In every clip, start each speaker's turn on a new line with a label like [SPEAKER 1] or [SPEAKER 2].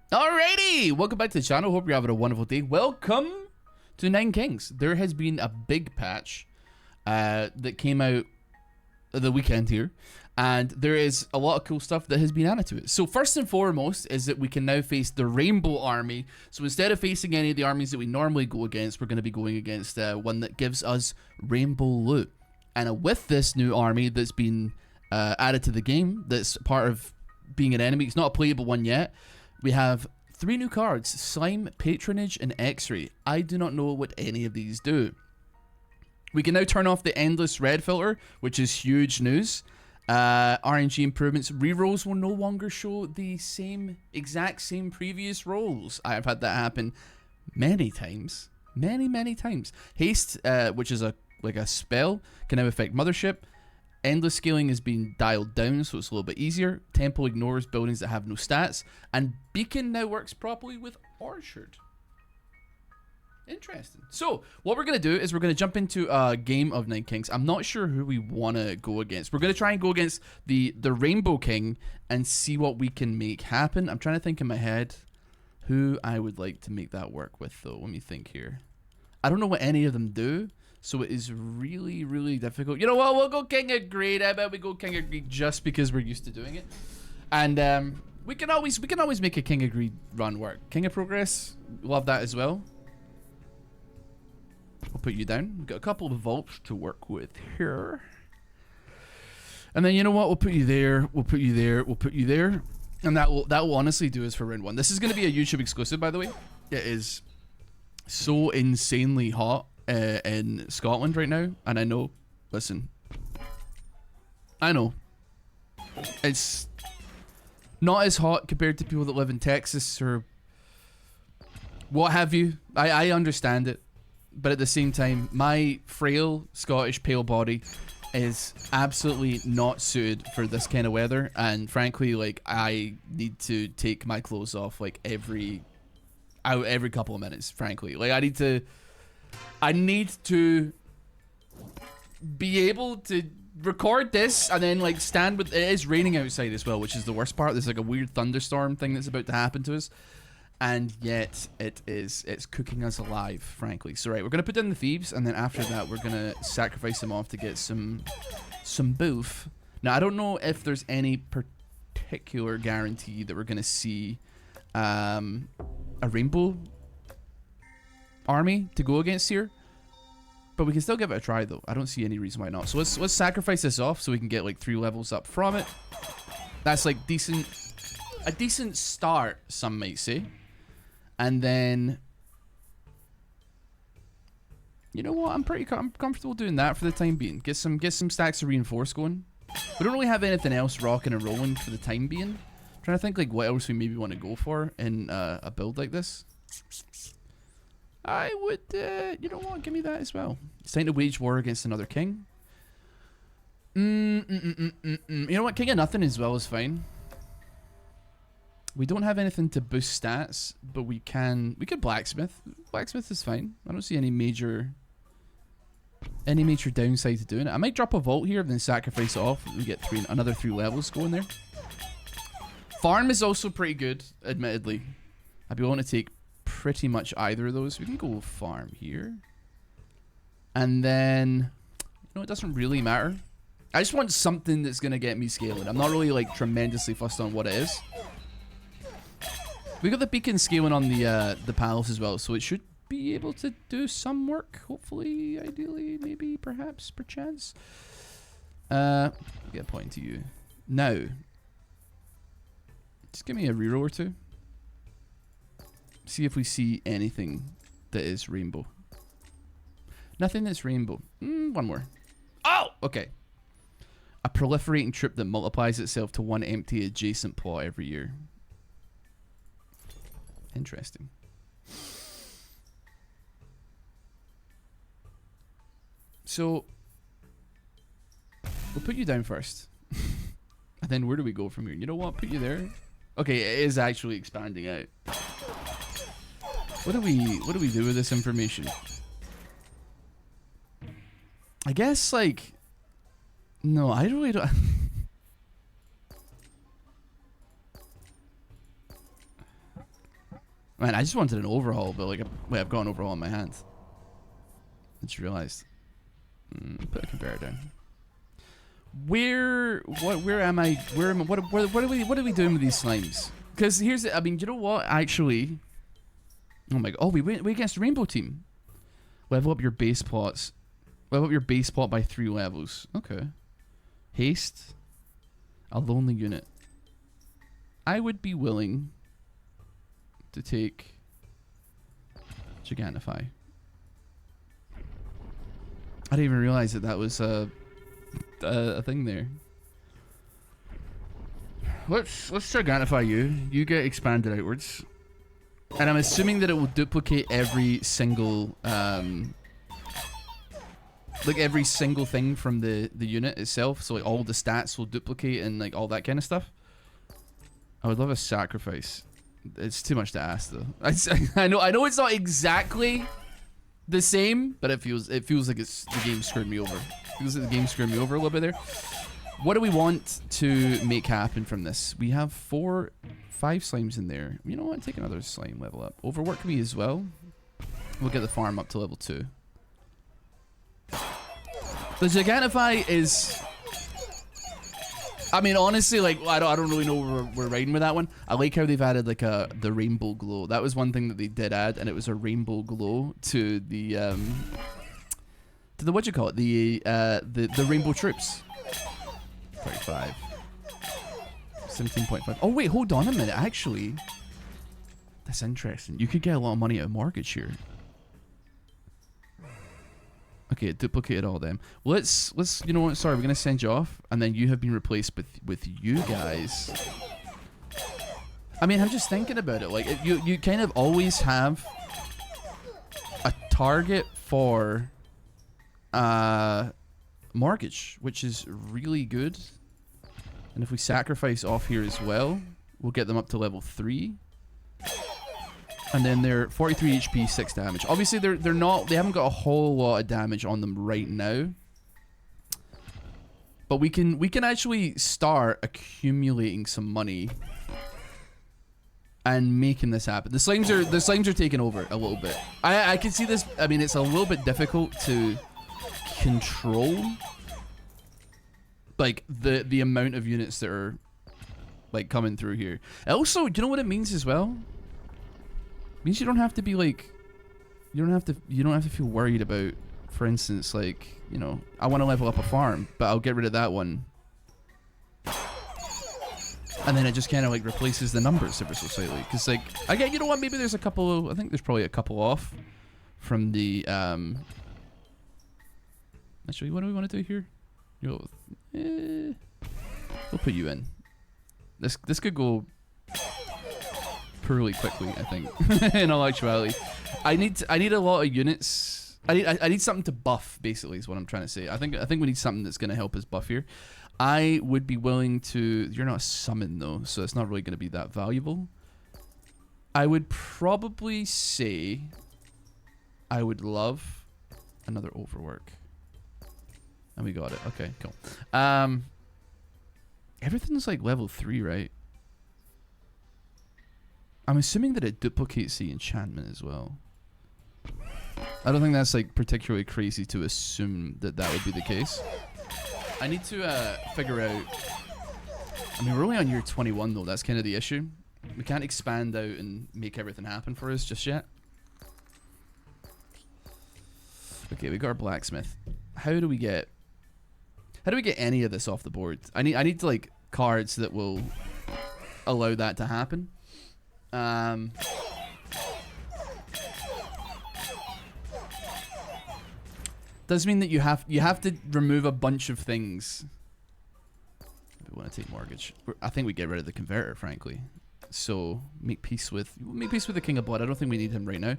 [SPEAKER 1] Alrighty, welcome back to the channel. Hope you're having a wonderful day. Welcome to Nine Kings. There has been a big patch that came out the weekend here, and there is a lot of cool stuff that has been added to it. So first and foremost is that we can now face the Rainbow Army. So instead of facing any of the armies that we normally go against, we're going to be going against one that gives us Rainbow Loot. And with this new army that's been added to the game, that's part of being an enemy, it's not a playable one yet. We have 3 new cards, Slime, Patronage, and X-Ray. I do not know what any of these do. We can now turn off the Endless Red filter, which is huge news. RNG improvements. Rerolls will no longer show the exact same previous rolls. I have had that happen many times. Many times. Haste, which is like a spell, can now affect Mothership. Endless scaling has been dialed down, so it's a little bit easier. Temple ignores buildings that have no stats. And Beacon now works properly with Orchard. Interesting. So, what we're going to do is we're going to jump into a game of Nine Kings. I'm not sure who we want to go against. We're going to try and go against the Rainbow King and see what we can make happen. I'm trying to think in my head who I would like to make that work with, though. Let me think here. I don't know what any of them do. So it is really difficult. You know what? We'll go King of Greed. I bet we go King of Greed just because we're used to doing it. And we can always make a King of Greed run work. King of Progress, love that as well. We'll put you down. We've got a couple of vaults to work with here. And then you know what? We'll put you there. We'll put you there. We'll put you there. And that will honestly do us for round 1. This is going to be a YouTube exclusive, by the way. It is so insanely hot in Scotland right now, and I know, listen, I know it's not as hot compared to people that live in Texas or what have you. I understand it, but at the same time, my frail Scottish pale body is absolutely not suited for this kind of weather, and frankly, like, I need to take my clothes off like every couple of minutes, frankly. Like, I need to be able to record this and then like stand with it. Is raining outside as well, which is the worst part. There's like a weird thunderstorm thing that's about to happen to us, and yet it's cooking us alive, frankly. So right, we're gonna put down the thieves, and then after that we're gonna sacrifice them off to get some boof. Now I don't know if there's any particular guarantee that we're gonna see a rainbow army to go against here, but we can still give it a try though. I don't see any reason why not. So let's sacrifice this off so we can get like 3 levels up from it. That's like a decent start, some might say. And then you know what, I'm comfortable doing that for the time being. Get some stacks of reinforce going. We don't really have anything else rocking and rolling for the time being. I'm trying to think like what else we maybe want to go for in a build like this. I would, you know what, give me that as well. It's time to wage war against another king. You know what, King of Nothing as well is fine. We don't have anything to boost stats, but we could Blacksmith. Blacksmith is fine. I don't see any major downside to doing it. I might drop a vault here and then sacrifice it off. We get another 3 levels going there. Farm is also pretty good, admittedly. I'd be willing to take pretty much either of those. We can go farm here, and then you know, it doesn't really matter. I just want something that's gonna get me scaling. I'm not really like tremendously fussed on what it is. We got the beacon scaling on the palace as well, so it should be able to do some work. Hopefully, ideally, maybe, perhaps, perchance. Get a point to you now. Just give me a reroll or 2. See if we see anything that is rainbow. Nothing that's rainbow. One more. Oh, okay. A proliferating troop that multiplies itself to 1 empty adjacent plot every year. Interesting. So we'll put you down first. And then where do we go from here? You know what? Put you there. Okay, it is actually expanding out. What do we do with this information? I guess like no, I really don't. Man, I just wanted an overhaul, but like, wait, I've got an overhaul in my hand. I just realized. Put a conveyor down. Where am I? What are we doing with these slimes? Because here's the, I mean, you know what? Actually, oh my god, oh, we went against the rainbow team. Level up your base plots. Level up your base plot by 3 levels. Okay. Haste. A lonely unit. I would be willing to take Gigantify. I didn't even realize that was a thing there. Let's Gigantify you. You get expanded outwards, and I'm assuming that it will duplicate every single like every single thing from the unit itself. So like all the stats will duplicate and like all that kind of stuff. I would love a sacrifice. It's too much to ask though. I know it's not exactly the same, but it feels like it's the game screwed me over. It feels like the game screwed me over a little bit there. What do we want to make happen from this? We have 5 slimes in there. You know what? Take another slime level up. Overwork me as well. We'll get the farm up to level 2. The Gigantify is, I mean, honestly, like I don't really know where we're riding with that one. I like how they've added like the rainbow glow. That was one thing that they did add, and it was a rainbow glow to the what you call it, the rainbow troops. 35, 17.5. Oh wait, hold on a minute. Actually, that's interesting. You could get a lot of money out of mortgage here. Okay, it duplicated all of them. Let's you know what? Sorry, we're gonna send you off, and then you have been replaced with you guys. I mean, I'm just thinking about it. Like, you kind of always have a target for mortgage, which is really good. And if we sacrifice off here as well, we'll get them up to level 3. And then they're 43 HP, 6 damage. Obviously, they haven't got a whole lot of damage on them right now. But we can actually start accumulating some money and making this happen. The slimes are taking over a little bit. I can see this. I mean, it's a little bit difficult to control, like the amount of units that are like coming through here. Also, do you know what it means as well? It means you don't have to be like, you don't have to feel worried about, for instance, like, you know, I want to level up a farm, but I'll get rid of that one, and then it just kind of like replaces the numbers ever so slightly. Because like, I get, you know what, maybe there's a couple. I think there's probably a couple off from the Actually, what do we want to do here? We'll put you in. This could go poorly quickly, I think. In all actuality, I need a lot of units. I need something to buff, basically, is what I'm trying to say. I think we need something that's going to help us buff here. I would be willing to. You're not a summon though, so it's not really going to be that valuable. I would probably say I would love another overwork. And we got it. Okay, cool. Everything's like level 3, right? I'm assuming that it duplicates the enchantment as well. I don't think that's like particularly crazy to assume that would be the case. I need to figure out. I mean, we're only on year 21 though. That's kind of the issue. We can't expand out and make everything happen for us just yet. Okay, we got our blacksmith. How do we get any of this off the board? I need like cards that will allow that to happen. Does mean that you have to remove a bunch of things. We want to take mortgage. I think we get rid of the converter, frankly. So make peace with the King of Blood. I don't think we need him right now.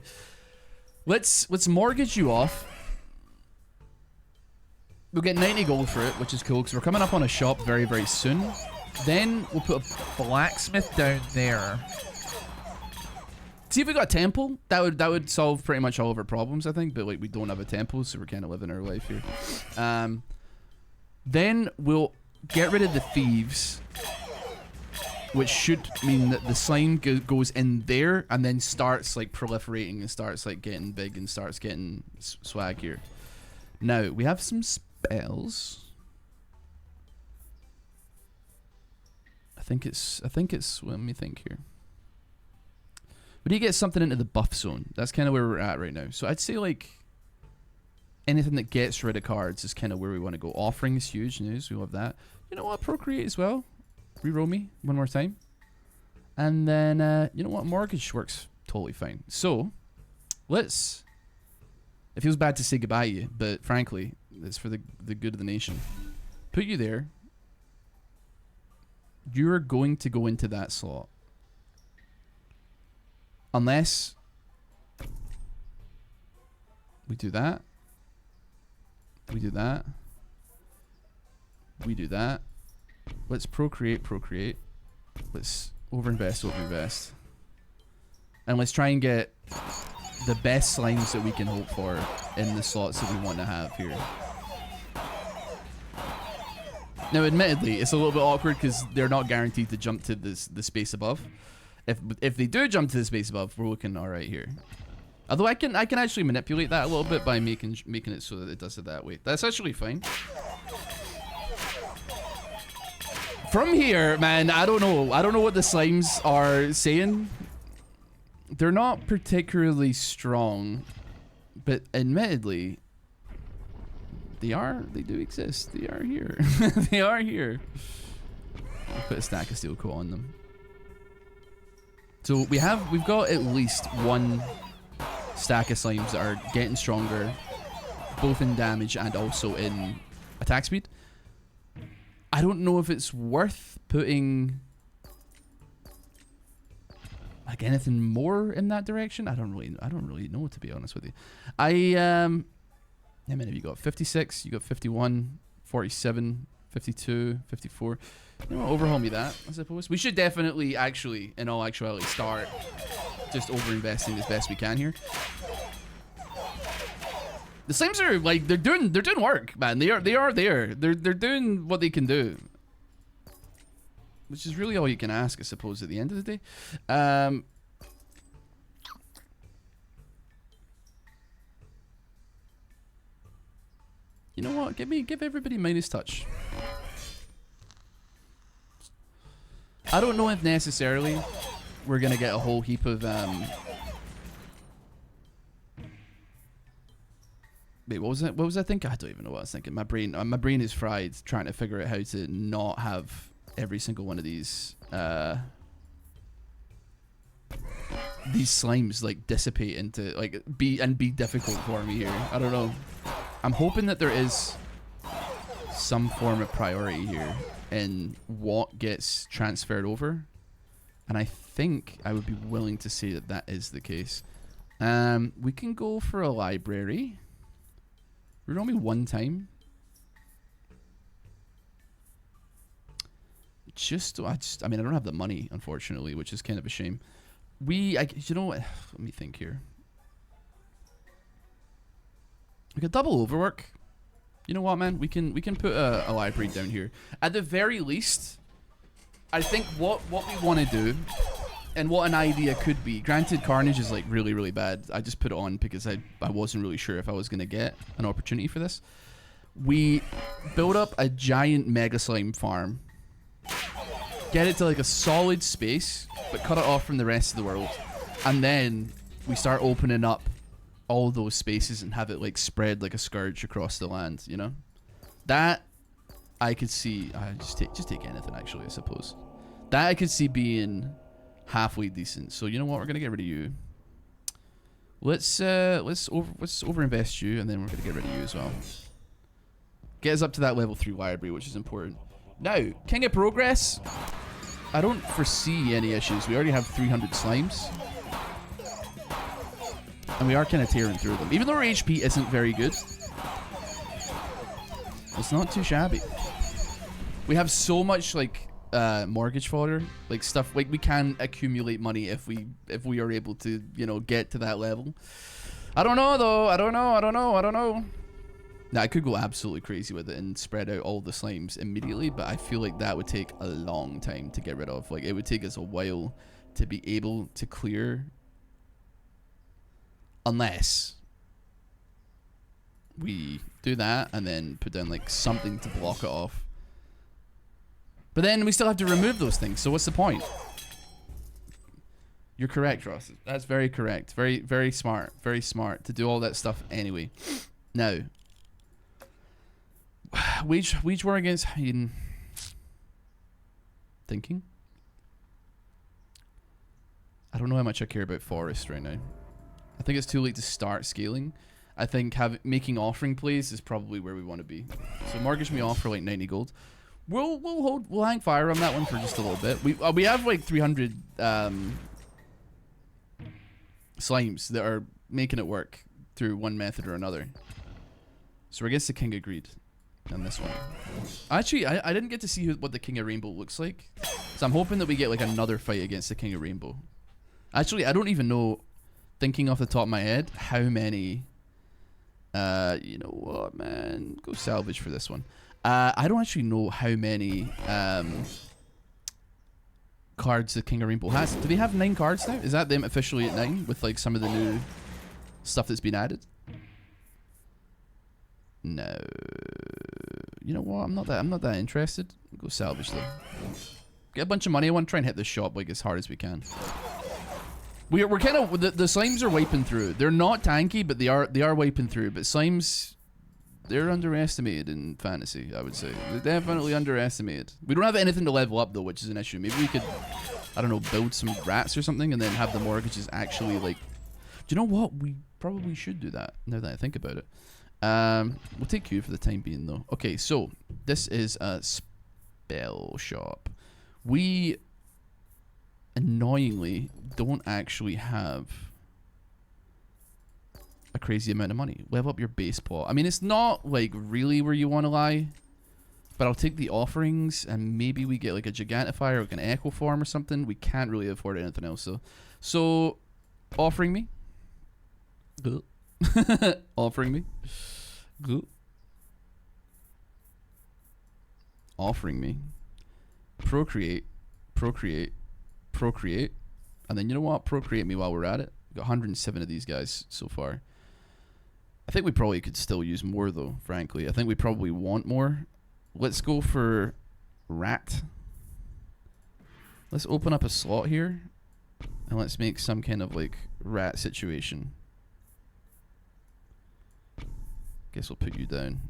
[SPEAKER 1] Let's mortgage you off. We'll get 90 gold for it, which is cool because we're coming up on a shop very, very soon. Then we'll put a blacksmith down there. See if we got a temple. That would solve pretty much all of our problems, I think. But like, we don't have a temple, so we're kind of living our life here. Then we'll get rid of the thieves. which should mean that the slime goes in there and then starts like proliferating and starts like getting big and starts getting swag here. Now we have some spells. I think it's let me think here. We need to get something into the buff zone. That's kind of where we're at right now. So I'd say like anything that gets rid of cards is kind of where we want to go. Offering is huge news. We love that. You know what? Procreate as well. Reroll me one more time. And then, you know what? Mortgage works totally fine. So, let's... It feels bad to say goodbye to you, but frankly, it's for the good of the nation. Put you there. You're going to go into that slot. Unless... we do that. We do that. We do that. Let's procreate. Let's overinvest. And let's try and get the best slimes that we can hope for in the slots that we want to have here. Now, admittedly, it's a little bit awkward because they're not guaranteed to jump to the space above. If they do jump to the space above, we're looking alright here. Although I can actually manipulate that a little bit by making it so that it does it that way. That's actually fine. From here, man, I don't know. I don't know what the slimes are saying. They're not particularly strong, but admittedly, they do exist. They are here. They are here. I'll put a stack of steel coat on them. So we've got at least one stack of slimes that are getting stronger, both in damage and also in attack speed. I don't know if it's worth putting like anything more in that direction. I don't really know, to be honest with you. How many have you got? 56, you got 51, 47, 52, 54. You know what, overhaul me that, I suppose. We should definitely actually, in all actuality, start just over-investing as best we can here. The slimes are like they're doing work, man. They are there. They're doing what they can do, which is really all you can ask, I suppose. At the end of the day, you know what? Give everybody minus touch. I don't know if necessarily we're gonna get a whole heap of wait, what was that? What was I thinking? I don't even know what I was thinking. My brain is fried trying to figure out how to not have every single one of these slimes like dissipate into like be difficult for me here. I don't know. I'm hoping that there is some form of priority here in what gets transferred over, and I think I would be willing to say that that is the case. We can go for a library. Reroll me one time. I mean, I don't have the money, unfortunately, which is kind of a shame. You know what? Let me think here. We could double overwork. You know what, man? We can put a library down here. At the very least, I think what we want to do, and what an idea could be. Granted, Carnage is like really, really bad. I just put it on because I wasn't really sure if I was gonna get an opportunity for this. We build up a giant mega slime farm. Get it to like a solid space, but cut it off from the rest of the world. And then we start opening up all those spaces and have it like spread like a scourge across the land, you know? That I could see. Just take anything, actually, I suppose. That I could see being halfway decent. So you know what? We're gonna get rid of you. Let's overinvest you, and then we're gonna get rid of you as well. Get us up to that level 3 library, which is important. Now, King of Progress. I don't foresee any issues. We already have 300 slimes. And we are kind of tearing through them. Even though our HP isn't very good, it's not too shabby. We have so much like mortgage fodder, like stuff like we can accumulate money if we are able to, you know, get to that level. I don't know though. I don't know. Now, I could go absolutely crazy with it and spread out all the slimes immediately, but I feel like that would take a long time to get rid of. Like, it would take us a while to be able to clear. Unless we do that and then put down, like, something to block it off. But then we still have to remove those things, so what's the point? You're correct, Ross. That's very correct. Very, very smart. Very smart to do all that stuff anyway. Now... Wage war against Hayden. Thinking. I don't know how much I care about forest right now. I think it's too late to start scaling. I think making offering plays is probably where we want to be. So mortgage me off for like 90 gold. We'll hang fire on that one for just a little bit. We have like 300 slimes that are making it work through one method or another. So I guess the king agreed. And this one. Actually, I didn't get to see what the King of Rainbow looks like. So I'm hoping that we get like another fight against the King of Rainbow. Actually, I don't even know, thinking off the top of my head, how many... you know what, man? Go salvage for this one. I don't actually know how many cards the King of Rainbow has. Do they have 9 cards now? Is that them officially at 9 with like some of the new stuff that's been added? No. You know what? I'm not that interested. Go salvage them. Get a bunch of money. I want to try and hit this shop like as hard as we can. We're kind of the slimes are wiping through. They're not tanky, but they are wiping through. But slimes, they're underestimated in fantasy. I would say they're definitely underestimated. We don't have anything to level up though, which is an issue. Maybe we could, I don't know, build some rats or something, and then have the mortgages actually like. Do you know what? We probably should do that now that I think about it. We'll take Q for the time being though. Okay, so this is a spell shop. We annoyingly don't actually have a crazy amount of money. Level up your base pot. I mean, it's not like really where you want to lie, but I'll take the offerings and maybe we get like a Gigantifier or like an Echo Form or something. We can't really afford anything else though. So offering me. Offering me. Good. Offering me. Procreate. Procreate. Procreate. And then you know what? Procreate me while we're at it. We've got 107 of these guys so far. I think we probably could still use more though, frankly. I think we probably want more. Let's go for rat. Let's open up a slot here. And let's make some kind of like rat situation. Guess we'll put you down.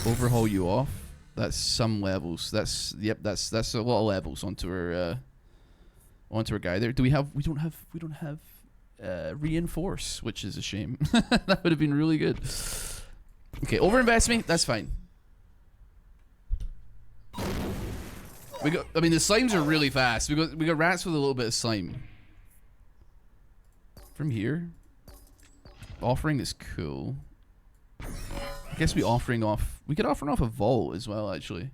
[SPEAKER 1] Overhaul you off. That's some levels. That's a lot of levels onto our guy there. We don't have reinforce, which is a shame. That would have been really good. Okay, overinvest me. That's fine. I mean, the slimes are really fast. We got rats with a little bit of slime. From here, offering is cool. I guess we could offering off a vault as well, actually.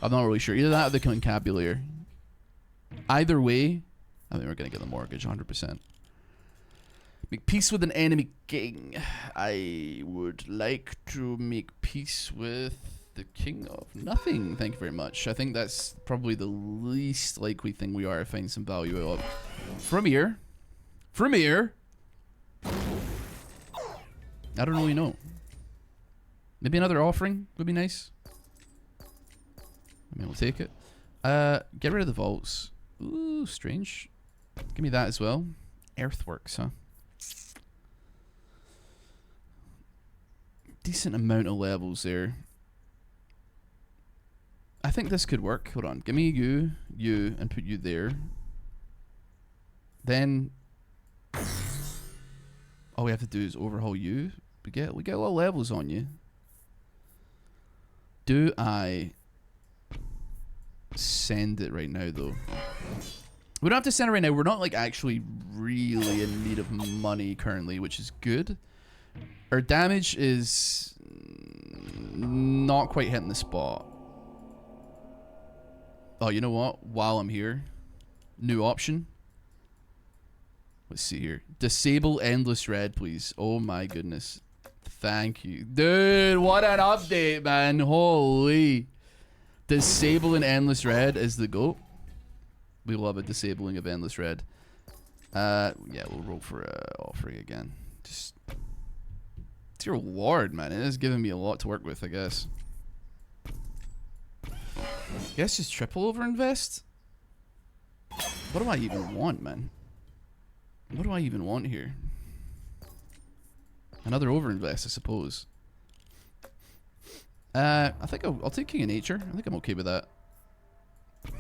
[SPEAKER 1] I'm not really sure. Either that or the concabulator. Either way, I think we're going to get the mortgage 100%. Make peace with an enemy king. I would like to make peace with the king of nothing. Thank you very much. I think that's probably the least likely thing we are to find some value out of. From here. I don't really know. Maybe another offering would be nice. I mean, we'll take it. Get rid of the vaults. Ooh, strange. Give me that as well. Earthworks, huh? Decent amount of levels there. I think this could work. Hold on. Give me you, and put you there. Then all we have to do is overhaul you. We get a lot of levels on you. Do I send it right now though? We don't have to send it right now. We're not like actually really in need of money currently, which is good. Our damage is not quite hitting the spot. Oh, you know what? While I'm here, new option. Let's see here. Disable endless red, please. Oh my goodness. Thank you. Dude, what an update, man. Holy. Disabling Endless Red is the GOAT. We love a disabling of Endless Red. Yeah, we'll roll for offering again. Just... Dear Lord, man. It is giving me a lot to work with, I guess. Guess just triple over invest? What do I even want, man? What do I even want here? Another overinvest, I suppose. I think I'll take King of Nature. I think I'm okay with that.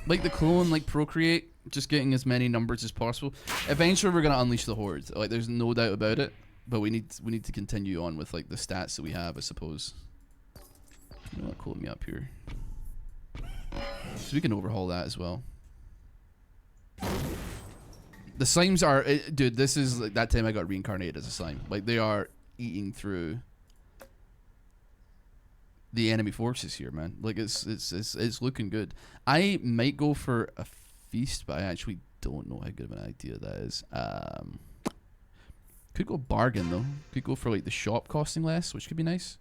[SPEAKER 1] Like the clone, like procreate, just getting as many numbers as possible. Eventually, we're gonna unleash the horde. Like, there's no doubt about it. But we need to continue on with like the stats that we have, I suppose. You know what? Cool me up here, so we can overhaul that as well. The slimes are, dude. This is like that time I got reincarnated as a slime. Like, they are eating through the enemy forces here, man. Like, it's looking good. I might go for a feast, but I actually don't know how good of an idea that is. Could go bargain though. Could go for like the shop costing less, which could be nice.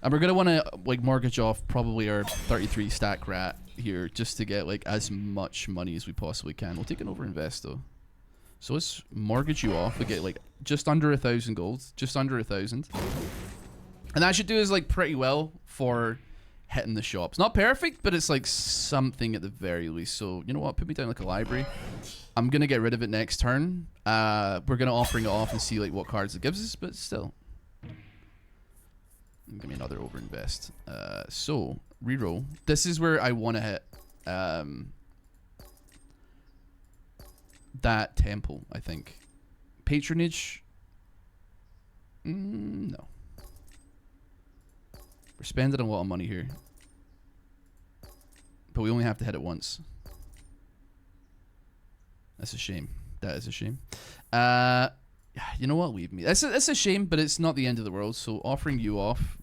[SPEAKER 1] And we're gonna want to like mortgage off probably our 33 stack rat here just to get like as much money as we possibly can. We'll take an overinvest though. So let's mortgage you off. We get like just under 1,000 gold, just under 1,000, and that should do us like pretty well for hitting the shops. Not perfect, but it's like something at the very least. So you know what? Put me down like a library. I'm gonna get rid of it next turn. We're gonna offering it off and see like what cards it gives us, but still. Give me another overinvest. So reroll. This is where I want to hit that temple, I think. Patronage. No. We're spending a lot of money here, but we only have to hit it once. That's a shame. That is a shame. You know what? Leave me. That's a shame, but it's not the end of the world. So offering you off.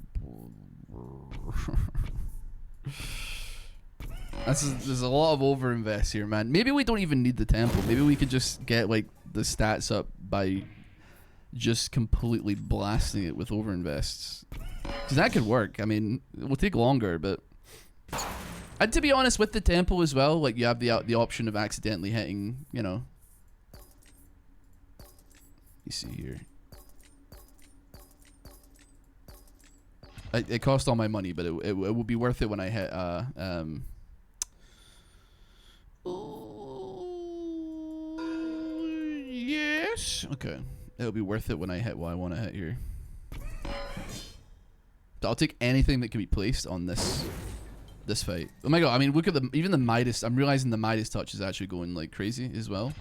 [SPEAKER 1] There's a lot of overinvest here, man. Maybe we don't even need the temple. Maybe we could just get like the stats up by just completely blasting it with overinvests. Because that could work. I mean, it will take longer, but... And to be honest, with the temple as well, like you have the option of accidentally hitting, you know... You see here. It cost all my money, but it will be worth it when I hit yes. Okay. It'll be worth it when I hit what I want to hit here. So I'll take anything that can be placed on this fight. Oh my god! I mean, look at even the Midas. I'm realizing the Midas touch is actually going like crazy as well.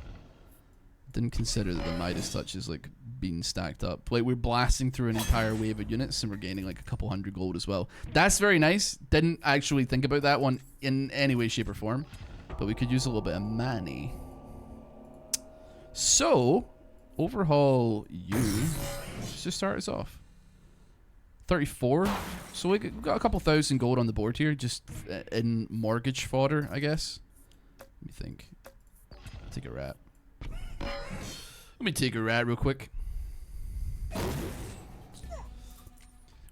[SPEAKER 1] Didn't consider that the Midas touch is like being stacked up. Like, we're blasting through an entire wave of units and we're gaining like a couple hundred gold as well. That's very nice. Didn't actually think about that one in any way, shape, or form. But we could use a little bit of money. So, overhaul you. Let's just start us off. 34. So we got a couple thousand gold on the board here, just in mortgage fodder, I guess. Let me think. Take a rat. Let me take a rat real quick.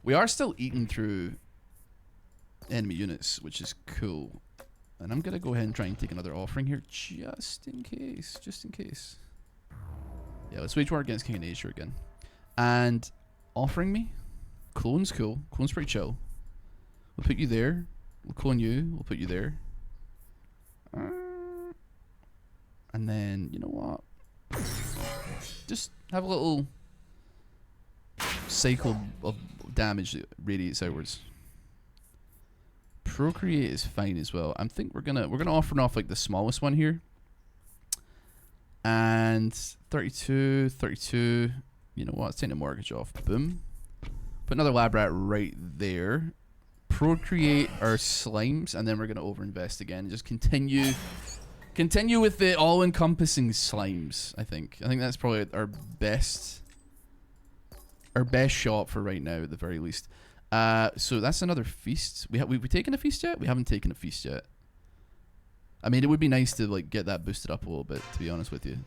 [SPEAKER 1] We are still eating through enemy units, which is cool. And I'm gonna go ahead and try and take another offering here, just in case. Just in case. Yeah, let's wage war against King of Nature again. And offering me? Clone's cool. Clone's pretty chill. We'll put you there. We'll clone you. We'll put you there. And then, you know what? Just have a little cycle of damage that radiates outwards. Procreate is fine as well. I think we're gonna offer off like the smallest one here. And 32, 32. You know what? Let's take the mortgage off. Boom. Put another lab rat right there. Procreate our slimes, and then we're gonna overinvest again. Just continue with the all-encompassing slimes. I think that's probably our best shot for right now, at the very least. So that's another feast. We've taken a feast yet? We haven't taken a feast yet. I mean, it would be nice to like get that boosted up a little bit, to be honest with you.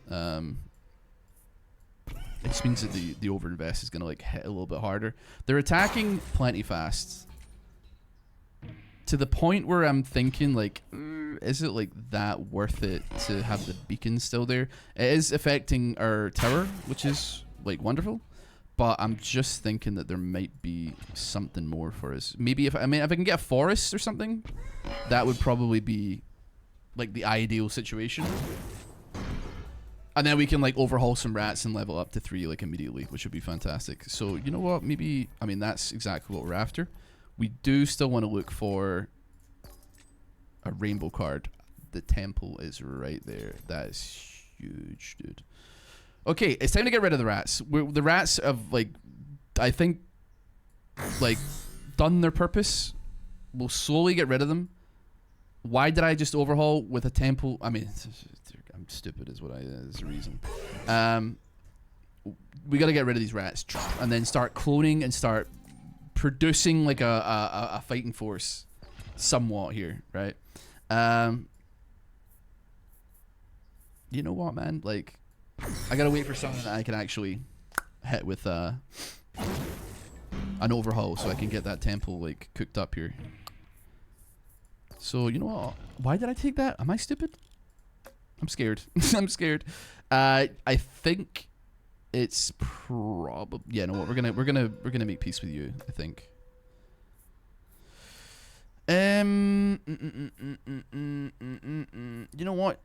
[SPEAKER 1] It just means that the overinvest is gonna like hit a little bit harder. They're attacking plenty fast. To the point where I'm thinking like, is it like that worth it to have the beacon still there? It is affecting our tower, which is like wonderful. But I'm just thinking that there might be something more for us. Maybe if I can get a forest or something, that would probably be like the ideal situation. And then we can like overhaul some rats and level up to 3 like immediately, which would be fantastic. So you know what? Maybe that's exactly what we're after. We do still want to look for a rainbow card. The temple is right there. That is huge, dude. Okay, it's time to get rid of the rats. The rats have, like, I think, like, done their purpose. We'll slowly get rid of them. Why did I just overhaul with a temple? I mean, I'm stupid is the reason. We got to get rid of these rats and then start cloning and start producing, like, a fighting force somewhat here, right? You know what, man? Like, I gotta wait for something that I can actually hit with an overhaul so I can get that temple like cooked up here. So you know what? Why did I take that? Am I stupid? I'm scared. I'm scared. I think it's probably you know what? We're gonna make peace with you. I think. You know what?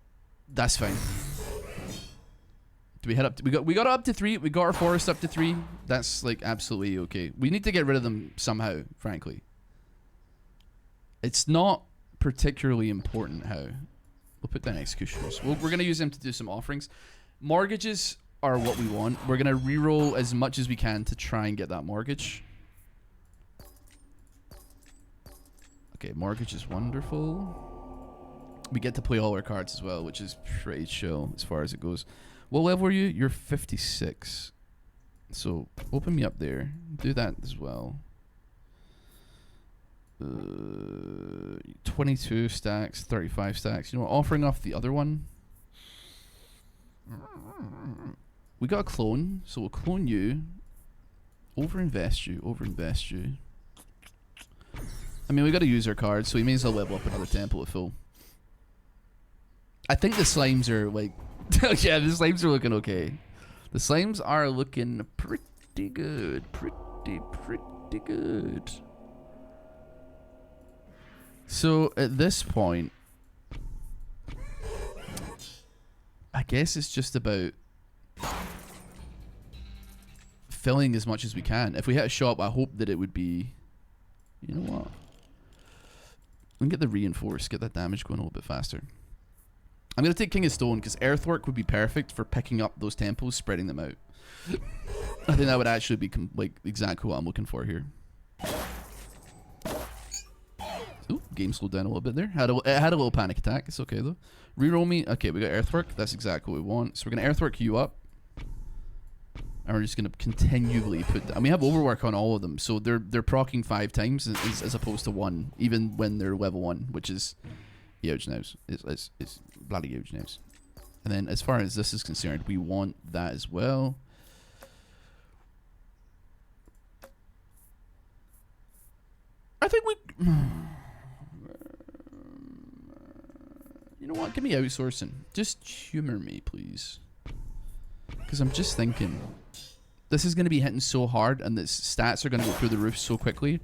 [SPEAKER 1] That's fine. Do we head up? We got up to 3. We got our forest up to 3. That's like absolutely okay. We need to get rid of them somehow. Frankly, it's not particularly important how. We'll put down executioners. We're gonna use them to do some offerings. Mortgages are what we want. We're gonna reroll as much as we can to try and get that mortgage. Okay, mortgage is wonderful. We get to play all our cards as well, which is pretty chill as far as it goes. What level are you? You're 56. So open me up there. Do that as well. 22 stacks, 35 stacks. You know what? Offering off the other one. We got a clone, so we'll clone you. Overinvest you. Overinvest you. I mean, we got to use our cards, so we may as well level up another temple at full. I think the slimes are like... yeah, the slimes are looking okay. The slimes are looking pretty good. Pretty good. So, at this point... I guess it's just about... filling as much as we can. If we hit a shop, I hope that it would be... You know what? We can get the reinforce, get that damage going a little bit faster. I'm going to take King of Stone because Earthwork would be perfect for picking up those temples, spreading them out. I think that would actually be like exactly what I'm looking for here. Ooh, game slowed down a little bit there. It had a little panic attack. It's okay though. Reroll me. Okay, we got Earthwork. That's exactly what we want. So we're going to Earthwork you up. And we're just going to continually put... And we have Overwork on all of them. So they're proccing 5 times as opposed to 1. Even when they're level 1, which is... huge now. It's bloody huge now. And then as far as this is concerned, we want that as well. I think we... You know what? Give me outsourcing. Just humor me, please. Because I'm just thinking... This is going to be hitting so hard and its stats are going to go through the roof so quickly.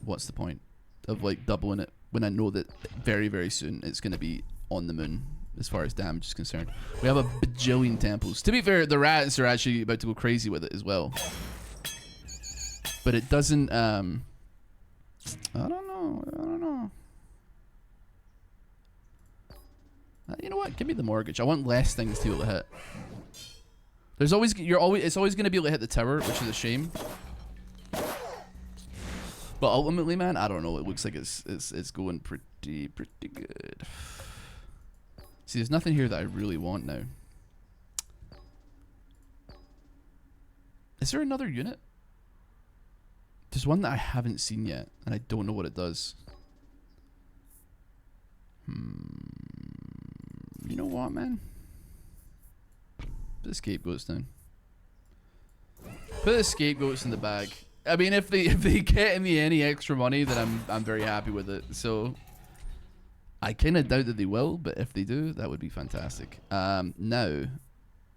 [SPEAKER 1] What's the point of like doubling it when I know that very, very soon it's going to be on the moon as far as damage is concerned. We have a bajillion temples. To be fair, the rats are actually about to go crazy with it as well. But it doesn't... I don't know. You know what? Give me the mortgage. I want less things to be able to hit. There's always... It's always going to be able to hit the tower, which is a shame. But ultimately, man, I don't know. It looks like it's going pretty good. See, there's nothing here that I really want now. Is there another unit? There's one that I haven't seen yet, and I don't know what it does. You know what, man? Put the scapegoats down. Put the scapegoats in the bag. I mean, if they get me any extra money, then I'm very happy with it. So I kind of doubt that they will, but if they do, that would be fantastic. Now,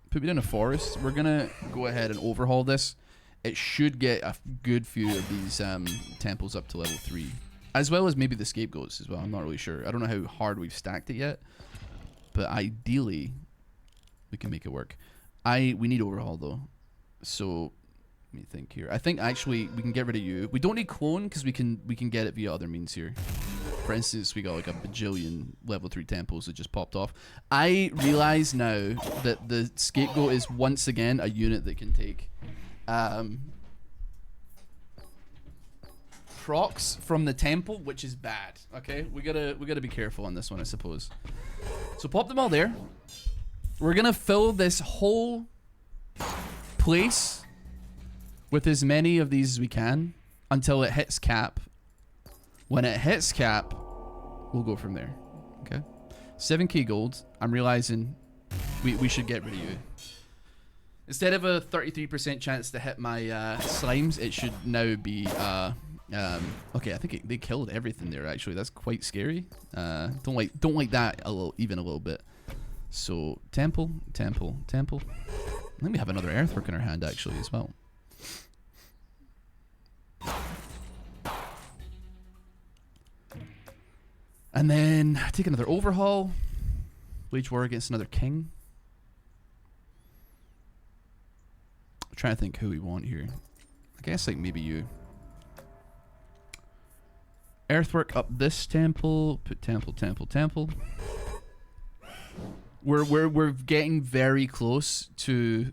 [SPEAKER 1] put me down a forest. We're gonna go ahead and overhaul this. It should get a good few of these temples up to level 3, as well as maybe the scapegoats as well. I'm not really sure. I don't know how hard we've stacked it yet, but ideally we can make it work. We need overhaul though, so. Let me think here. I think actually we can get rid of you. We don't need clone because we can get it via other means here. For instance, we got like a bajillion level 3 temples that just popped off. I realize now that the scapegoat is once again a unit that can take procs from the temple, which is bad. Okay, we gotta be careful on this one, I suppose. So pop them all there. We're gonna fill this whole place with as many of these as we can until it hits cap. When it hits cap, we'll go from there. Okay, 7k gold. I'm realizing we should get rid of you. Instead of a 33% chance to hit my slimes, it should now be okay. I think they killed everything there. Actually, that's quite scary. Don't like that even a little bit. So temple. Let me have another earthwork in our hand actually as well. And then take another overhaul. Wage war against another king. I'm trying to think who we want here. I guess like maybe you. Earthwork up this temple. Put temple. We're getting very close to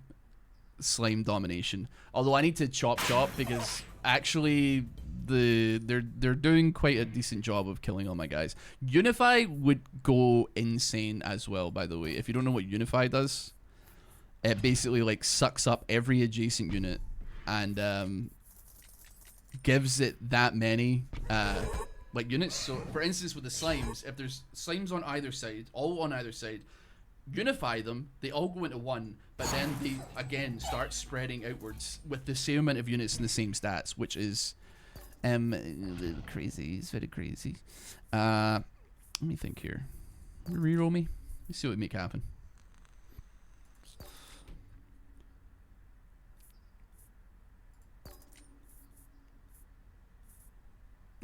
[SPEAKER 1] slime domination. Although I need to chop because actually they're doing quite a decent job of killing all my guys. Unify would go insane as well, by the way. If you don't know what Unify does, it basically like sucks up every adjacent unit and gives it that many like units. So for instance with the slimes, if there's slimes on either side, all on either side, unify them, they all go into one, but then they again start spreading outwards with the same amount of units and the same stats, which is crazy. It's very crazy. Let me think here. Reroll me. Let's see what we make happen.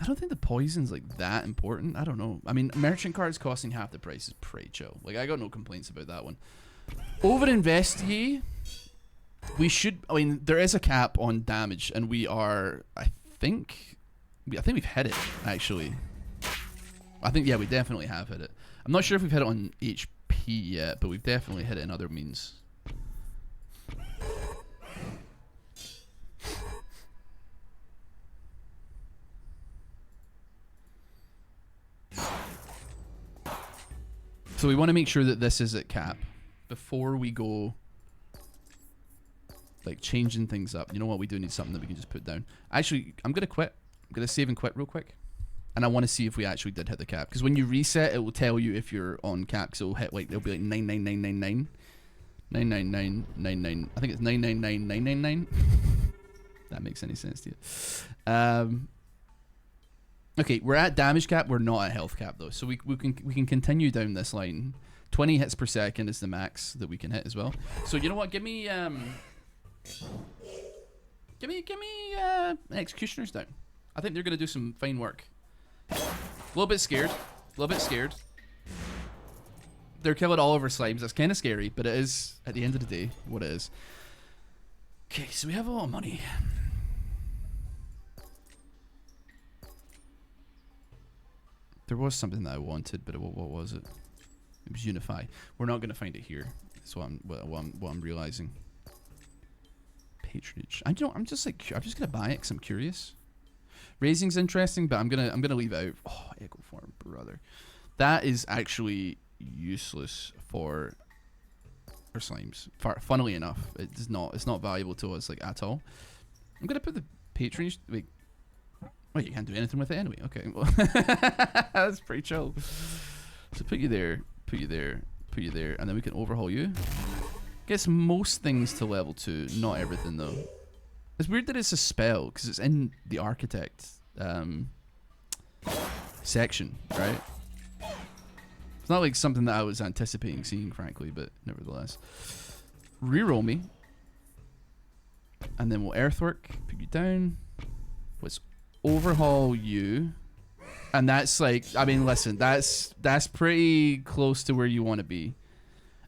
[SPEAKER 1] I don't think the poison's like that important. I don't know. I mean, merchant cards costing half the price is pretty chill. Like, I got no complaints about that one. Over investigate. We should. I mean, there is a cap on damage, and we are. I think we've hit it actually. I think yeah, we definitely have hit it. I'm not sure if we've hit it on HP yet, but we've definitely hit it in other means. So we want to make sure that this is at cap before we go like changing things up. You know what? We do need something that we can just put down. Actually, I'm going to quit. I'm going to save and quit real quick. And I want to see if we actually did hit the cap. Because when you reset, it will tell you if you're on cap. Because it'll hit like, it'll be like 99999. 99999. I think it's 999999. That makes any sense to you. Okay, we're at damage cap. We're not at health cap though, so we can continue down this line. 20 hits per second is the max that we can hit as well. So you know what? Give me executioners down. I think they're gonna do some fine work. A little bit scared. They're killing all of our slimes. That's kind of scary, but it is at the end of the day what it is. Okay, so we have a lot of money. There was something that I wanted, but what was it? It was Unify. We're not going to find it here. That's what I'm realizing. Patronage. I'm just going to buy it because I'm curious. Raising's interesting, but I'm gonna leave it out. Oh, Echo Farm, brother. That is actually useless for our slimes. Funnily enough, it's not valuable to us like at all. I'm gonna put the patronage. Wait. Well, you can't do anything with it anyway. Okay, well, that's pretty chill. So put you there, and then we can overhaul you. Gets most things to level 2, not everything though. It's weird that it's a spell because it's in the architect section, right? It's not like something that I was anticipating seeing, frankly, but nevertheless. Reroll me. And then we'll earthwork, put you down. Let's overhaul you. And that's like, I mean, listen, that's pretty close to where you want to be.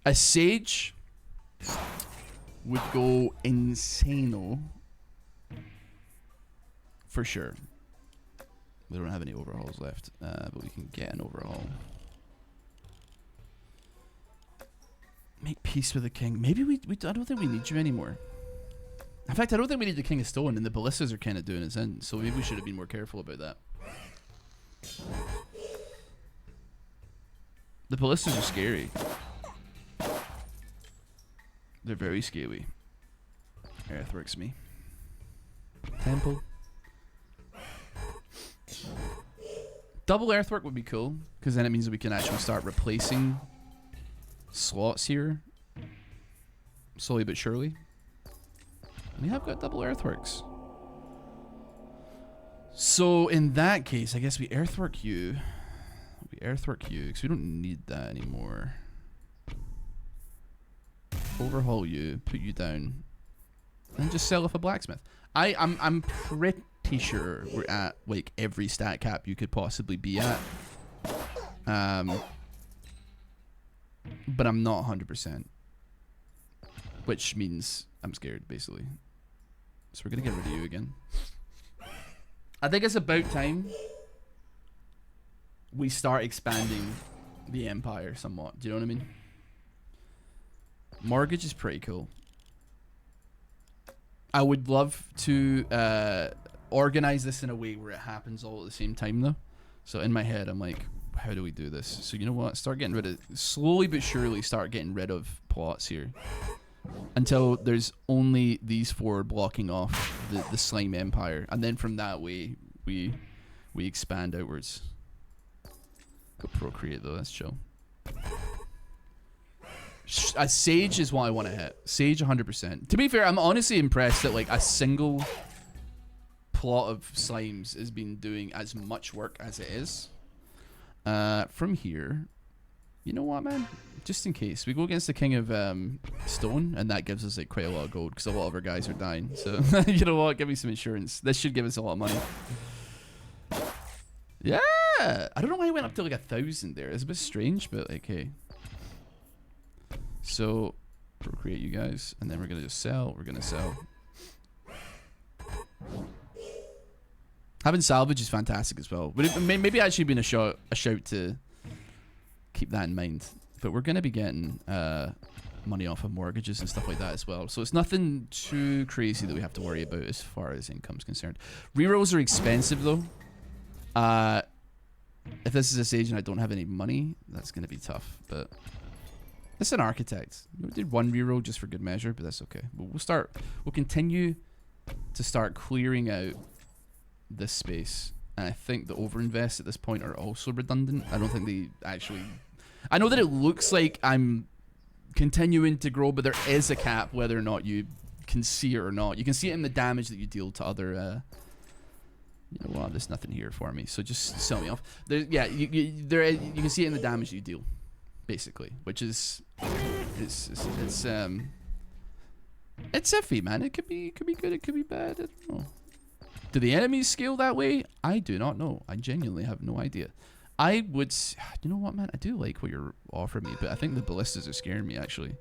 [SPEAKER 1] A sage would go insano. For sure. We don't have any overhauls left, but we can get an overhaul. Make peace with the king. Maybe I don't think we need you anymore. In fact, I don't think we need the King of Stone, and the ballistas are kind of doing us in, so maybe we should have been more careful about that. The ballistas are scary. They're very scary. Earthworks me. Temple. Double earthwork would be cool, because then it means that we can actually start replacing slots here. Slowly but surely. We have got double earthworks. So in that case, I guess we earthwork you. We earthwork you because we don't need that anymore. Overhaul you, put you down, and just sell off a blacksmith. I'm pretty sure we're at like every stat cap you could possibly be at. But I'm not 100%. Which means I'm scared, basically. So we're gonna get rid of you again. I think it's about time we start expanding the empire somewhat. Do you know what I mean? Mortgage is pretty cool. I would love to organize this in a way where it happens all at the same time, though. So in my head, I'm like, how do we do this? So you know what? Start getting rid of, slowly but surely, start getting rid of plots here. Until there's only these 4 blocking off the slime empire, and then from that way we expand outwards. Go procreate though, that's chill. A sage is what I want to hit. Sage 100%. To be fair, I'm honestly impressed that like a single plot of slimes has been doing as much work as it is. From here, you know what, man? Just in case we go against the King of Stone, and that gives us like quite a lot of gold because a lot of our guys are dying. So you know what? Give me some insurance. This should give us a lot of money. Yeah, I don't know why I went up to like 1,000 there. It's a bit strange, but like, hey. So procreate you guys, and then we're gonna just sell. We're gonna sell. Having salvage is fantastic as well, but it maybe actually been a shout to keep that in mind. But we're going to be getting money off of mortgages and stuff like that as well. So it's nothing too crazy that we have to worry about as far as income's concerned. Rerolls are expensive though. If this is a sage and I don't have any money, that's going to be tough. But it's an architect. We did 1 reroll just for good measure, but that's okay. But we'll continue to start clearing out this space. And I think the overinvests at this point are also redundant. I don't think they actually... I know that it looks like I'm continuing to grow, but there is a cap whether or not you can see it or not. You can see it in the damage that you deal to other... you know what? There's nothing here for me, so just sell me off. Yeah, you can see it in the damage you deal, basically, which is... It's iffy, man. It could be good, it could be bad. I don't know. Do the enemies scale that way? I do not know. I genuinely have no idea. I would... You know what, man? I do like what you're offering me, but I think the ballistas are scaring me, actually.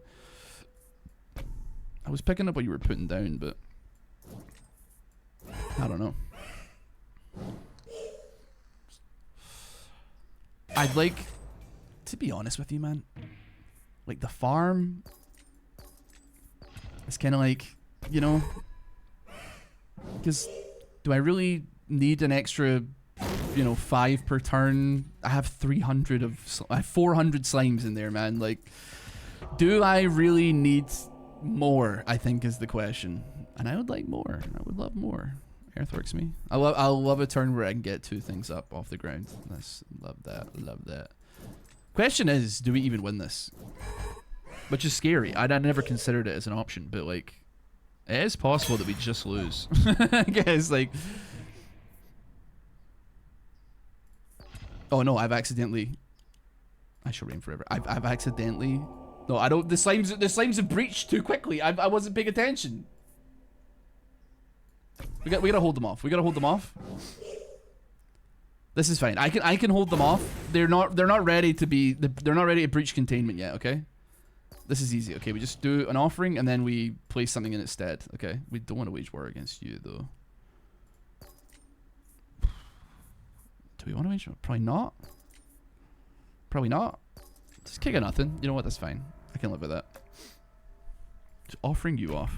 [SPEAKER 1] I was picking up what you were putting down, but... I don't know. I'd like... To be honest with you, man. Like, the farm... It's kind of like... You know... Because... Do I really need an extra, you know, 5 per turn? I have 300 of... I have 400 slimes in there, man. Like, do I really need more, I think is the question. And I would like more. I would love more. Earthworks me. I'll love a turn where I can get 2 things up off the ground. Love that. Love that. Question is, do we even win this? which is scary. I never considered it as an option, but like, it is possible that we just lose. I guess like. Oh no, I've accidentally. I shall reign forever. I've accidentally. No, I don't. The slimes have breached too quickly. I wasn't paying attention. We gotta hold them off. We gotta hold them off. This is fine. I can hold them off. They're not ready to be. They're not ready to breach containment yet. Okay. This is easy. Okay, we just do an offering and then we place something in its stead. Okay. We don't want to wage war against you though. Do we want to wage war? Probably not. Probably not. Just kick a nothing. You know what? That's fine. I can live with that. Just offering you off.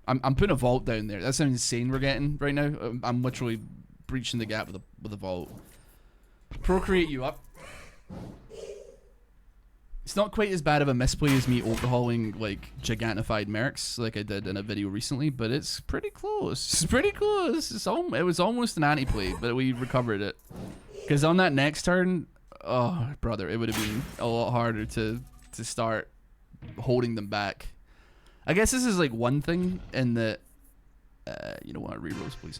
[SPEAKER 1] I'm putting a vault down there. That's how insane we're getting right now. I'm literally breaching the gap with a vault. Procreate you up. It's not quite as bad of a misplay as me overhauling like gigantified mercs like I did in a video recently, but it's pretty close. It's pretty close. It was almost an anti-play, but we recovered it. Because on that next turn, oh brother, it would have been a lot harder to start holding them back. I guess this is like one thing in that, you know what, rerolls please.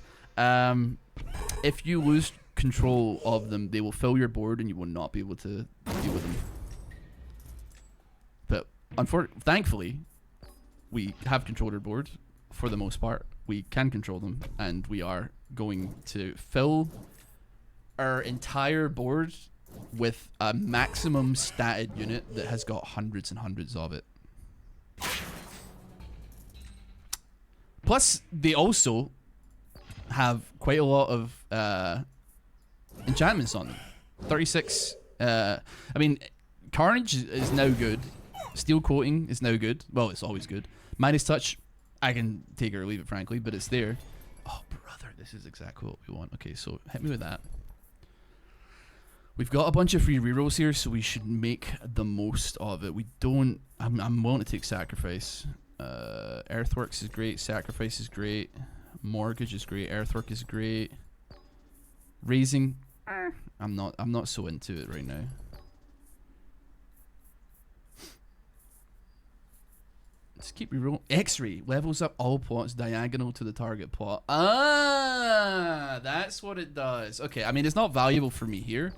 [SPEAKER 1] If you lose control of them, they will fill your board and you will not be able to deal with them. But thankfully, we have controlled our board for the most part. We can control them and we are going to fill our entire board with a maximum statted unit that has got hundreds and hundreds of it. Plus, they also have quite a lot of enchantments on them. 36. I mean, Carnage is now good. Steel Coating is now good. Well, it's always good. Midas Touch, I can take it or leave it, frankly, but it's there. Oh, brother, this is exactly what we want. Okay, so hit me with that. We've got a bunch of free rerolls here, so we should make the most of it. We don't... I'm willing to take Sacrifice. Earthworks is great. Sacrifice is great. Mortgage is great. Earthwork is great. Raising... I'm not so into it right now. Just keep reroll. X-ray levels up all plots diagonal to the target plot. Ah, that's what it does. Okay, I mean it's not valuable for me here,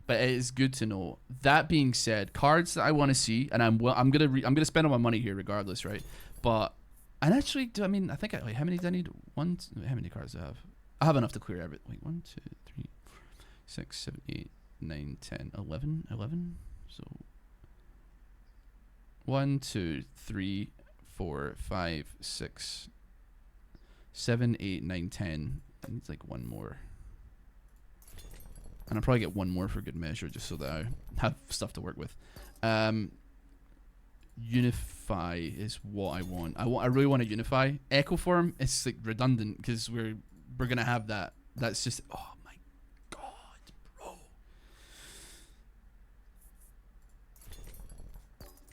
[SPEAKER 1] but it is good to know. That being said, cards that I want to see, and I'm gonna spend all my money here regardless, right? But and actually, I think like, how many do I need? How many cards do I have? I have enough to clear everything. Wait, 1, 2, 3, 4, 5, 6, 7, 8, 9, 10, 11, 11. So 1, 2, 3, 4, 5, 6, 7, 8, 9, 10. I need like one more. And I'll probably get one more for good measure just so that I have stuff to work with. Unify is what I want. I really want to unify. Echo Form is like redundant because we're gonna have that. That's just oh my god, bro.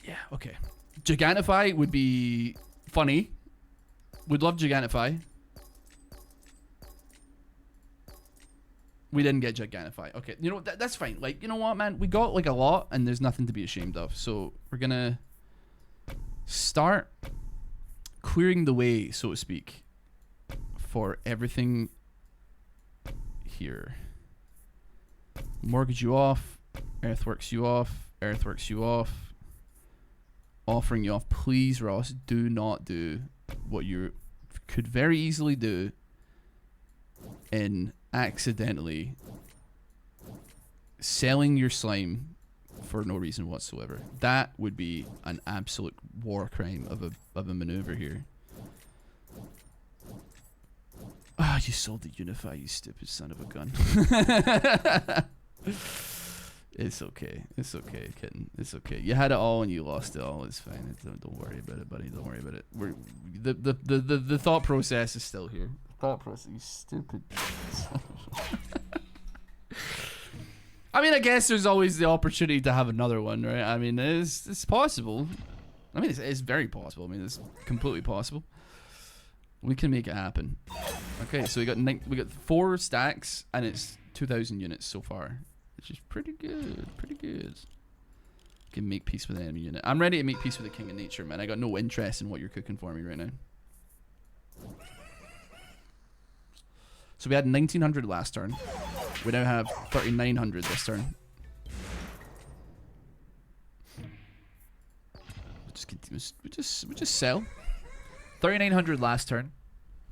[SPEAKER 1] Yeah, okay. Gigantify would be funny. Would love Gigantify. We didn't get Gigantify. Okay, you know that's fine. Like, you know what, man? We got like a lot, and there's nothing to be ashamed of. So we're gonna start clearing the way, so to speak, for everything here. Mortgage you off. Earthworks you off. Earthworks you off. Offering you off. Please, Ross, do not do what you could very easily do in accidentally selling your slime for no reason whatsoever. That would be an absolute war crime of a maneuver here. Ah, you sold the Unify, you stupid son of a gun. It's okay. It's okay, kitten. It's okay. You had it all and you lost it all. It's fine. Don't worry about it, buddy. Don't worry about it. The thought process is still here. Thought process, you stupid. I mean, I guess there's always the opportunity to have another one, right? I mean, it's possible. I mean, it's very possible. I mean, it's completely possible. We can make it happen. Okay, so we got 4 stacks and it's 2,000 units so far, which is pretty good. Pretty good. fucking make peace with an enemy unit. I'm ready to make peace with the King of Nature, man. I got no interest in what you're cooking for me right now. So we had 1900 last turn. We now have 3900 this turn. We just sell.
[SPEAKER 2] 3900 last turn.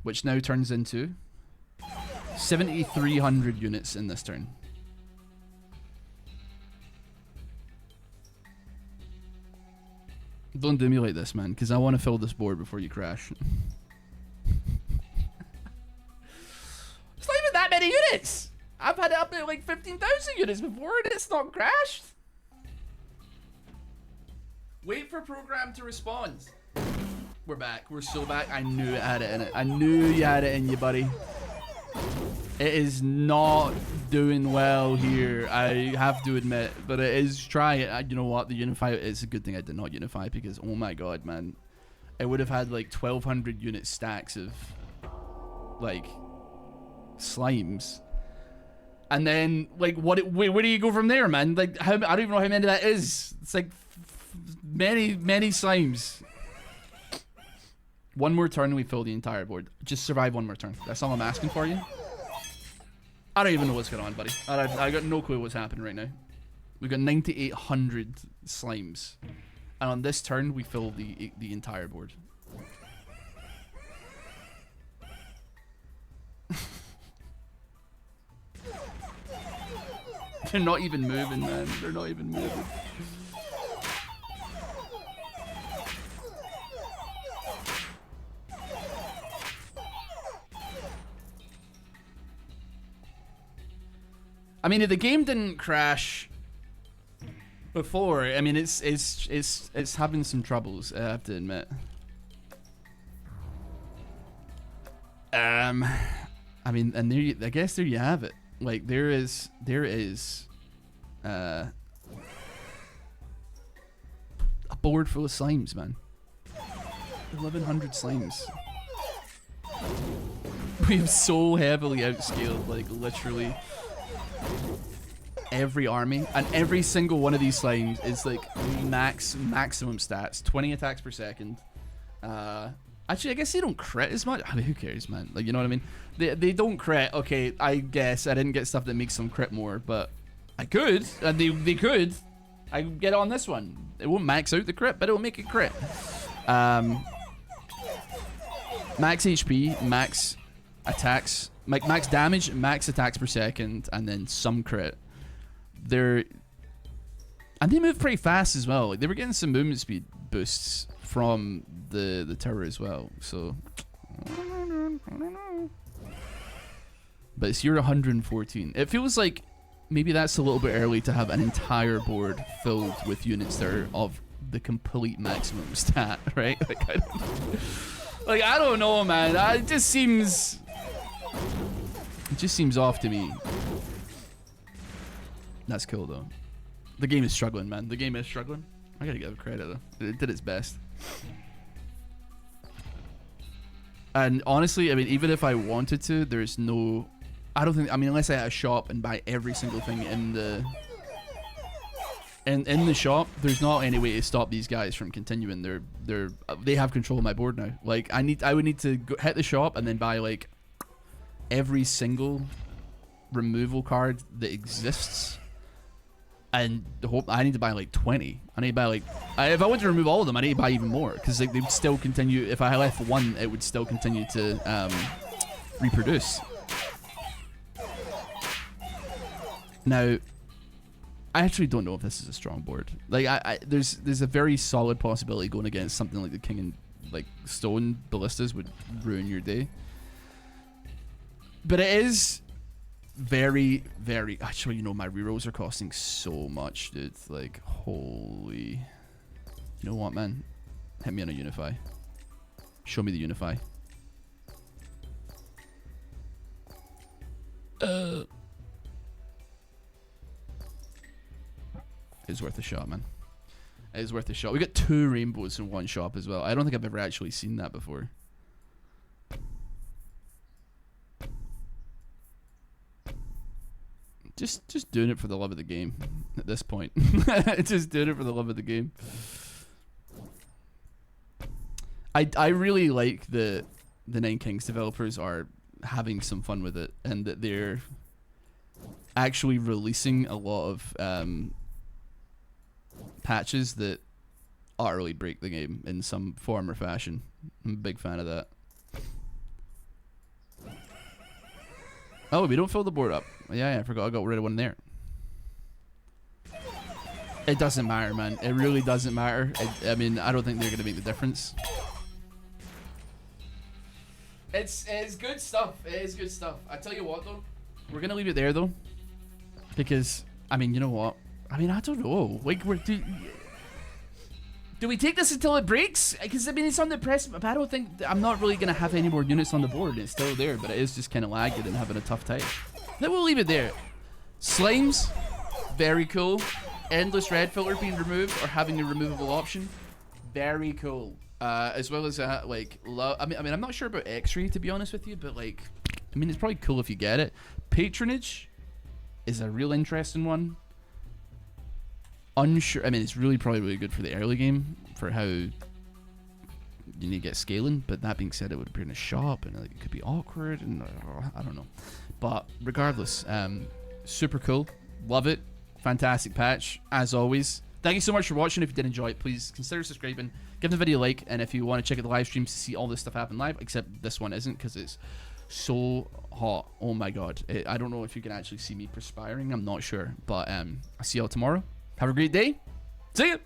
[SPEAKER 1] Which now turns into 7300 units in this turn. Don't do me like this, man, because I want to fill this board before you crash. It's not even that many units! I've had it up at like 15,000 units before and it's not crashed. Wait for program to respond. We're back. We're so back. I knew it had it in it. I knew you had it in you, buddy. It is not doing well here, I have to admit, but it is trying it. You know what? The unify, it's a good thing I did not unify because, oh my god, man. It would have had like 1200 unit stacks of like slimes. And then like where do you go from there, man? Like I don't even know how many that is. It's like many slimes. One more turn and we fill the entire board. Just survive one more turn. That's all I'm asking for you. I don't even know what's going on, buddy. I got no clue what's happening right now. We've got 9,800 slimes. And on this turn, we fill the entire board. They're not even moving, man. They're not even moving. I mean, if the game didn't crash before, I mean, it's having some troubles, I have to admit. I mean, and I guess there you have it. Like there is a board full of slimes, man. 1100 slimes. We have so heavily outscaled, like literally every army, and every single one of these slimes is like maximum stats, 20 attacks per second. Actually, I guess they don't crit as much. I mean, who cares, man? Like, you know what I mean? They don't crit. Okay, I guess I didn't get stuff that makes them crit more, but I could, and they could. I get on this one. It won't max out the crit, but it will make it crit. Max HP, max attacks, max damage, max attacks per second, and then some crit. And they move pretty fast as well. Like they were getting some movement speed boosts from the tower as well. So I don't know. But it's year 114. It feels like maybe that's a little bit early to have an entire board filled with units that are of the complete maximum stat, right? Like I don't know, man. It just seems off to me. That's cool though. The game is struggling, man. The game is struggling. I gotta give it credit though. It did its best. And honestly, I mean, even if I wanted to, there's no... I don't think... I mean, unless I had a shop and buy every single thing in the... In the shop, there's not any way to stop these guys from continuing. They have control of my board now. Like, I would need to go, hit the shop and then buy, like, every single removal card that exists. And I need to buy like 20. I need to buy like... if I want to remove all of them, I need to buy even more. Because like, they'd still continue... If I left one, it would still continue to reproduce. Now, I actually don't know if this is a strong board. Like, there's a very solid possibility going against something like the King and like Stone Ballistas would ruin your day. But it is... very actually, you know, my rerolls are costing so much, dude. Like, holy, you know what, man? Hit me on a unify. Show me the unify. It's worth a shot, man. It is worth a shot. We got 2 rainbows in one shop as well. I don't think I've ever actually seen that before. just doing it for the love of the game at this point. Just doing it for the love of the game. I really like the Nine Kings developers are having some fun with it, and that they're actually releasing a lot of patches that utterly break the game in some form or fashion. I'm a big fan of that. Oh, we don't fill the board up. Yeah, I forgot I got rid of one there. It doesn't matter, man. It really doesn't matter. I mean, I don't think they're going to make the difference. It's good stuff. It is good stuff. I tell you what, though. We're going to leave it there, though. Because, I mean, you know what? I mean, I don't know. Like, do we take this until it breaks? Because, I mean, it's on the press, but I don't think... I'm not really going to have any more units on the board. It's still there, but it is just kind of lagged and having a tough time. Then we'll leave it there. Slimes, very cool. Endless red filter being removed or having a removable option, very cool. As well as like, I mean, I'm not sure about X-ray, to be honest with you, but like, I mean, it's probably cool if you get it. Patronage is a real interesting one. Unsure. I mean, it's probably really good for the early game for how you need to get scaling. But that being said, it would appear in a shop and like, it could be awkward and I don't know. But regardless, super cool. Love it. Fantastic patch as always. Thank you so much for watching. If you did enjoy it, please consider subscribing, give the video a like, and if you want to check out the live streams to see all this stuff happen live, except this one isn't because it's so hot. Oh my god, I don't know if you can actually see me perspiring. I'm not sure, but I'll see y'all tomorrow. Have a great day. See ya.